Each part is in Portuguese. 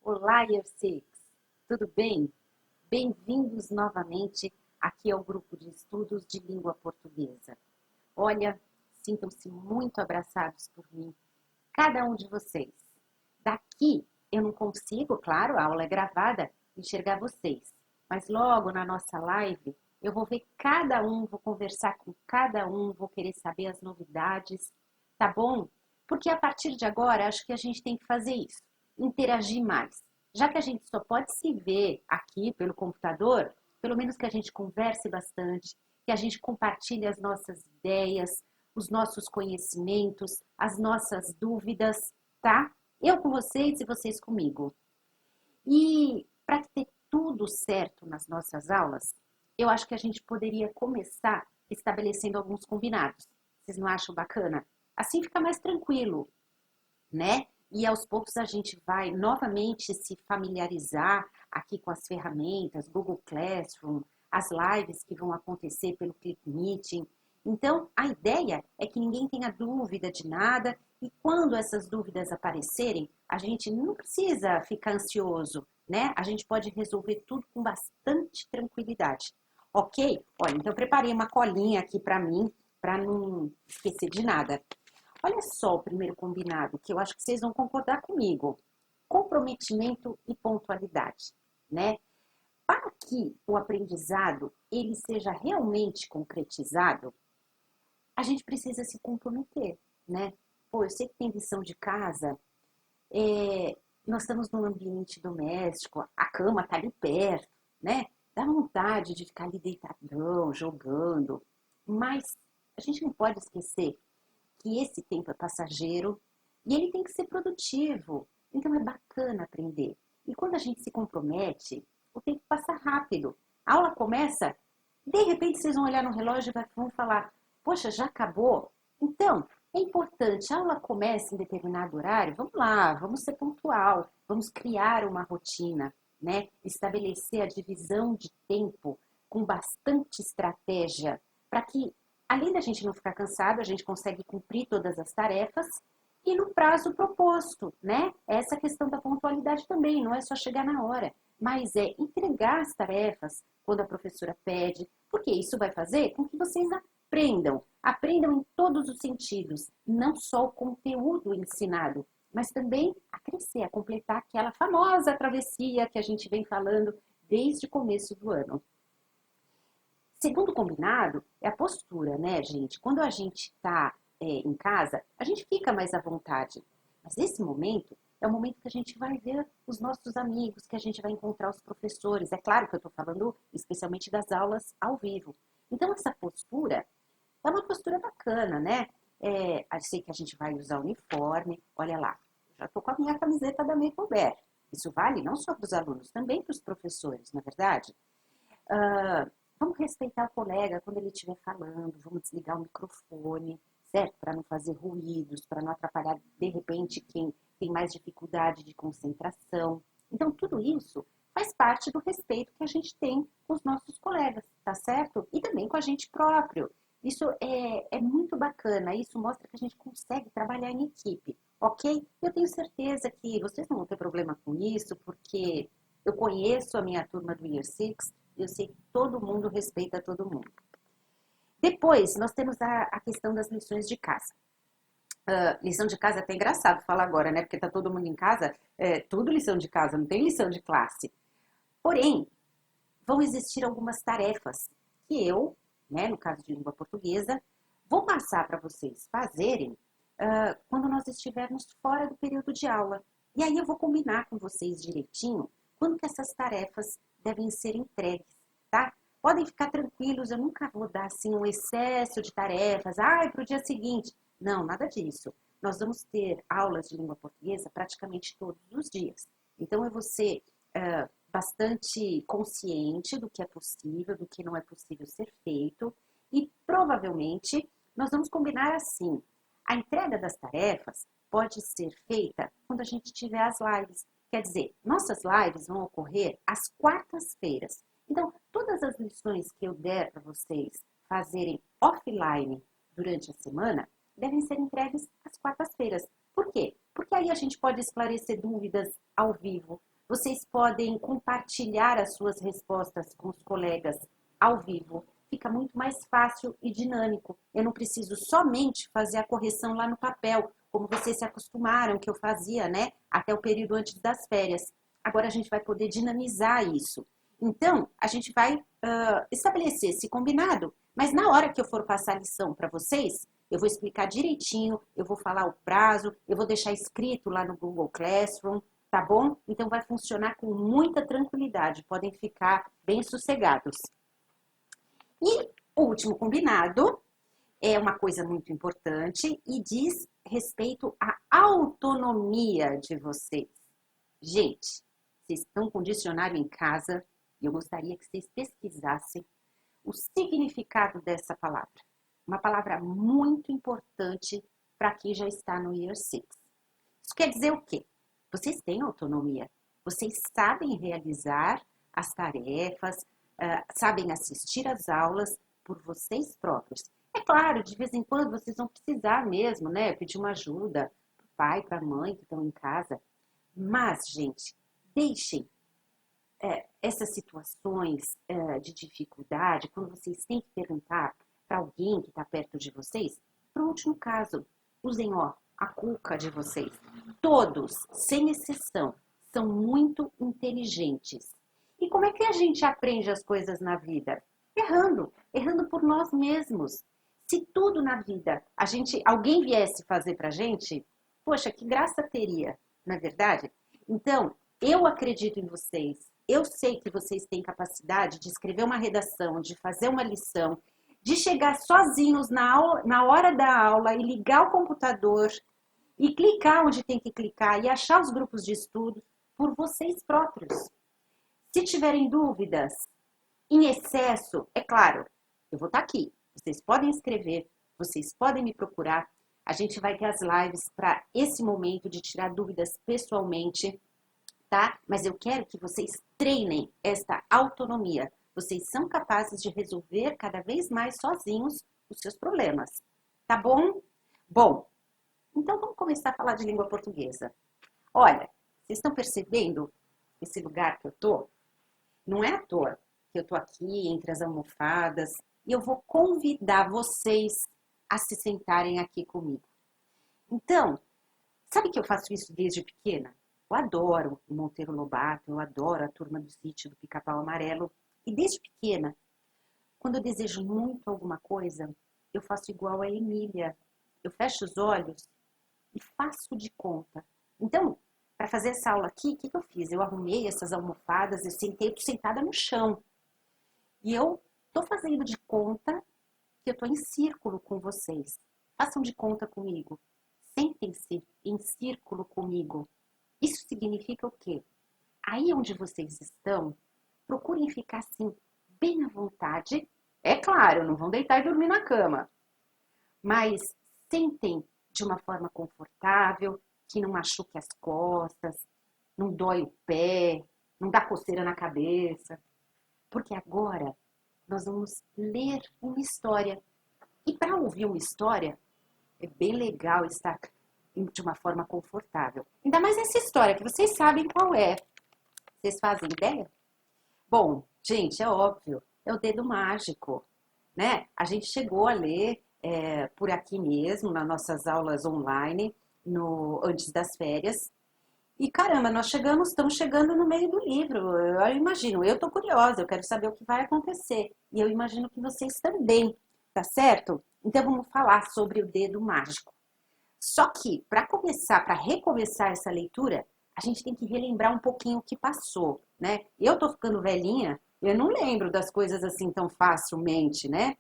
Olá, Year Six! Tudo bem? Bem-vindos novamente aqui ao grupo de estudos de língua portuguesa. Olha, sintam-se muito abraçados por mim, cada um de vocês. Daqui eu não consigo, claro, a aula é gravada, enxergar vocês. Mas logo na nossa live eu vou ver cada um, vou conversar com cada um, vou querer saber as novidades, tá bom? Porque a partir de agora acho que a gente tem que fazer isso, interagir mais. Já que a gente só pode se ver aqui pelo computador, pelo menos que a gente converse bastante, que a gente compartilhe as nossas ideias, os nossos conhecimentos, as nossas dúvidas, tá? Eu com vocês e vocês comigo. E para ter tudo certo nas nossas aulas, eu acho que a gente poderia começar estabelecendo alguns combinados. Vocês não acham bacana? Assim fica mais tranquilo, né? E aos poucos a gente vai novamente se familiarizar aqui com as ferramentas, Google Classroom, as lives que vão acontecer pelo Click Meeting. Então, a ideia é que ninguém tenha dúvida de nada e quando essas dúvidas aparecerem, a gente não precisa ficar ansioso, né? A gente pode resolver tudo com bastante tranquilidade. Ok? Olha, então eu preparei uma colinha aqui para mim, para não esquecer de nada. Olha só o primeiro combinado, que eu acho que vocês vão concordar comigo. Comprometimento e pontualidade, né? Para que o aprendizado ele seja realmente concretizado, a gente precisa se comprometer, né? Pô, eu sei que tem lição de casa, nós estamos num ambiente doméstico, a cama está ali perto, né? Dá vontade de ficar ali deitadão, jogando, mas a gente não pode esquecer que esse tempo é passageiro e ele tem que ser produtivo. Então é bacana aprender. E quando a gente se compromete, o tempo passa rápido. A aula começa, de repente vocês vão olhar no relógio e vão falar, poxa, já acabou? Então, é importante, a aula começa em determinado horário, vamos lá, vamos ser pontual, vamos criar uma rotina, né? Estabelecer a divisão de tempo com bastante estratégia, para que além da gente não ficar cansado, a gente consegue cumprir todas as tarefas e no prazo proposto, né? Essa questão da pontualidade também, não é só chegar na hora, mas é entregar as tarefas quando a professora pede, porque isso vai fazer com que vocês aprendam em todos os sentidos, não só o conteúdo ensinado, mas também a crescer, a completar aquela famosa travessia que a gente vem falando desde o começo do ano. Segundo combinado é a postura, né, gente? Quando a gente está em casa, a gente fica mais à vontade. Mas esse momento é o momento que a gente vai ver os nossos amigos, que a gente vai encontrar os professores. É claro que eu estou falando especialmente das aulas ao vivo. Então, essa postura é uma postura bacana, né? Eu sei que a gente vai usar uniforme. Olha lá, já estou com a minha camiseta da Maple. Isso vale não só para os alunos, também para os professores, não é verdade? Vamos respeitar o colega quando ele estiver falando, vamos desligar o microfone, certo? Para não fazer ruídos, para não atrapalhar, de repente, quem tem mais dificuldade de concentração. Então, tudo isso faz parte do respeito que a gente tem com os nossos colegas, tá certo? E também com a gente próprio. Isso é muito bacana, isso mostra que a gente consegue trabalhar em equipe, ok? Eu tenho certeza que vocês não vão ter problema com isso, porque eu conheço a minha turma do Year Six, eu sei que todo mundo respeita todo mundo. Depois, nós temos a questão das lições de casa. Lição de casa é até engraçado falar agora, né? Porque tá todo mundo em casa, tudo lição de casa, não tem lição de classe. Porém, vão existir algumas tarefas que eu, né, no caso de língua portuguesa, vou passar para vocês fazerem quando nós estivermos fora do período de aula. E aí eu vou combinar com vocês direitinho quando que essas tarefas devem ser entregues, tá? Podem ficar tranquilos, eu nunca vou dar assim um excesso de tarefas, para o dia seguinte. Não, nada disso. Nós vamos ter aulas de língua portuguesa praticamente todos os dias. Então eu vou ser bastante consciente do que é possível, do que não é possível ser feito e provavelmente nós vamos combinar assim. A entrega das tarefas pode ser feita quando a gente tiver as lives. Quer dizer, nossas lives vão ocorrer às quartas-feiras. Então, todas as lições que eu der para vocês fazerem offline durante a semana devem ser entregues às quartas-feiras. Por quê? Porque aí a gente pode esclarecer dúvidas ao vivo. Vocês podem compartilhar as suas respostas com os colegas ao vivo. Fica muito mais fácil e dinâmico. Eu não preciso somente fazer a correção lá no papel, como vocês se acostumaram que eu fazia, né? Até o período antes das férias. Agora a gente vai poder dinamizar isso. Então, a gente vai estabelecer esse combinado, mas na hora que eu for passar a lição para vocês, eu vou explicar direitinho, eu vou falar o prazo, eu vou deixar escrito lá no Google Classroom, tá bom? Então vai funcionar com muita tranquilidade, podem ficar bem sossegados. E o último combinado é uma coisa muito importante e diz respeito à autonomia de vocês. Gente, vocês estão com dicionário em casa e eu gostaria que vocês pesquisassem o significado dessa palavra. Uma palavra muito importante para quem já está no Year 6. Isso quer dizer o quê? Vocês têm autonomia. Vocês sabem realizar as tarefas, sabem assistir às aulas por vocês próprios. É claro, de vez em quando vocês vão precisar mesmo, né? Pedir uma ajuda para o pai, para a mãe que estão em casa. Mas, gente, deixem essas situações de dificuldade, quando vocês têm que perguntar para alguém que está perto de vocês, para o último caso, usem a cuca de vocês. Todos, sem exceção, são muito inteligentes. E como é que a gente aprende as coisas na vida? Errando por nós mesmos. Se tudo na vida alguém viesse fazer para a gente, poxa, que graça teria, não é verdade? Então, eu acredito em vocês. Eu sei que vocês têm capacidade de escrever uma redação, de fazer uma lição, de chegar sozinhos na hora da aula e ligar o computador e clicar onde tem que clicar e achar os grupos de estudo por vocês próprios. Se tiverem dúvidas em excesso, é claro, eu vou estar aqui. Vocês podem escrever, vocês podem me procurar. A gente vai ter as lives para esse momento de tirar dúvidas pessoalmente, tá? Mas eu quero que vocês treinem esta autonomia. Vocês são capazes de resolver cada vez mais sozinhos os seus problemas, tá bom? Bom, então vamos começar a falar de língua portuguesa. Olha, vocês estão percebendo esse lugar que eu tô? Não é à toa que eu tô aqui entre as almofadas e eu vou convidar vocês a se sentarem aqui comigo. Então, sabe que eu faço isso desde pequena? Eu adoro o Monteiro Lobato, eu adoro a Turma do Sítio do Pica-Pau Amarelo. E desde pequena, quando eu desejo muito alguma coisa, eu faço igual a Emília. Eu fecho os olhos e faço de conta. Então, para fazer essa aula aqui, o que eu fiz? Eu arrumei essas almofadas, eu tô sentada no chão. E eu tô fazendo de conta que eu tô em círculo com vocês. Façam de conta comigo. Sentem-se em círculo comigo. Isso significa o quê? Aí onde vocês estão, procurem ficar assim, bem à vontade. É claro, não vão deitar e dormir na cama. Mas sentem de uma forma confortável, que não machuque as costas, não dói o pé, não dá coceira na cabeça. Porque agora nós vamos ler uma história. E para ouvir uma história, é bem legal estar de uma forma confortável. Ainda mais essa história, que vocês sabem qual é. Vocês fazem ideia? Bom, gente, é óbvio, é o Dedo Mágico, né? A gente chegou a ler por aqui mesmo, nas nossas aulas online, antes das férias. E caramba, estamos chegando no meio do livro. Eu imagino, eu tô curiosa, eu quero saber o que vai acontecer. E eu imagino que vocês também, tá certo? Então vamos falar sobre o Dedo Mágico. Só que, para recomeçar essa leitura, a gente tem que relembrar um pouquinho o que passou, né? Eu tô ficando velhinha, eu não lembro das coisas assim tão facilmente, né?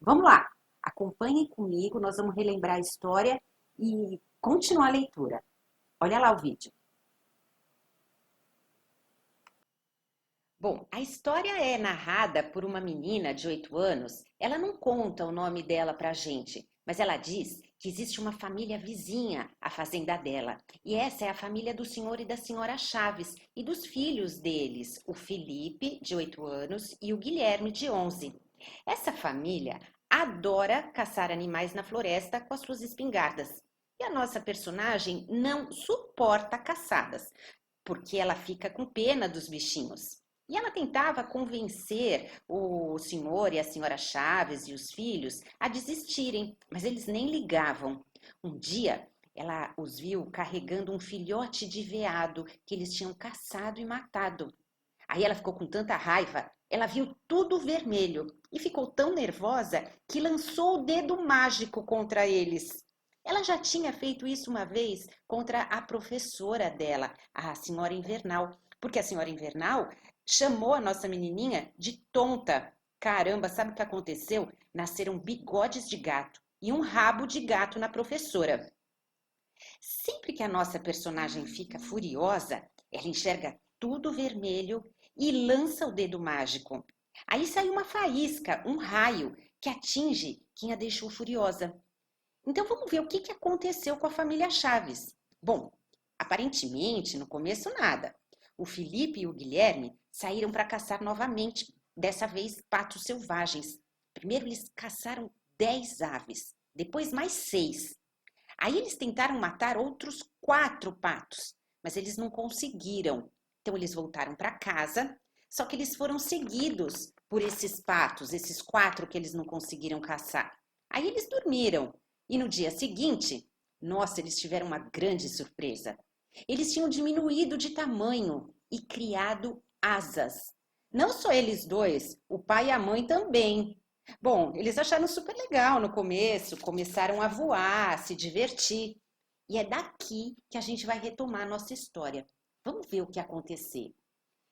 Vamos lá, acompanhem comigo, nós vamos relembrar a história e continuar a leitura. Olha lá o vídeo. Bom, a história é narrada por uma menina de 8 anos. Ela não conta o nome dela pra gente, mas ela diz que existe uma família vizinha à fazenda dela. E essa é a família do senhor e da senhora Chaves e dos filhos deles, o Felipe, de 8 anos, e o Guilherme, de 11. Essa família adora caçar animais na floresta com as suas espingardas. E a nossa personagem não suporta caçadas. porque ela fica com pena dos bichinhos. E ela tentava convencer o senhor e a senhora Chaves e os filhos a desistirem, mas eles nem ligavam. Um dia, ela os viu carregando um filhote de veado que eles tinham caçado e matado. Aí ela ficou com tanta raiva, ela viu tudo vermelho e ficou tão nervosa que lançou o dedo mágico contra eles. Ela já tinha feito isso uma vez contra a professora dela, a senhora Invernal, porque a senhora Invernal chamou a nossa menininha de tonta. Caramba, sabe o que aconteceu? Nasceram bigodes de gato e um rabo de gato na professora. Sempre que a nossa personagem fica furiosa, ela enxerga tudo vermelho e lança o dedo mágico. Aí sai uma faísca, um raio, que atinge quem a deixou furiosa. Então vamos ver o que aconteceu com a família Chaves. Bom, aparentemente, no começo nada. O Felipe e o Guilherme saíram para caçar novamente, dessa vez patos selvagens. Primeiro eles caçaram 10 aves, depois mais 6. Aí eles tentaram matar outros 4 patos, mas eles não conseguiram. Então eles voltaram para casa, só que eles foram seguidos por esses patos, esses 4 que eles não conseguiram caçar. Aí eles dormiram e no dia seguinte, nossa, eles tiveram uma grande surpresa. Eles tinham diminuído de tamanho e criado asas. Não só eles dois, o pai e a mãe também. Bom, eles acharam super legal no começo, começaram a voar, a se divertir. E é daqui que a gente vai retomar a nossa história. Vamos ver o que aconteceu.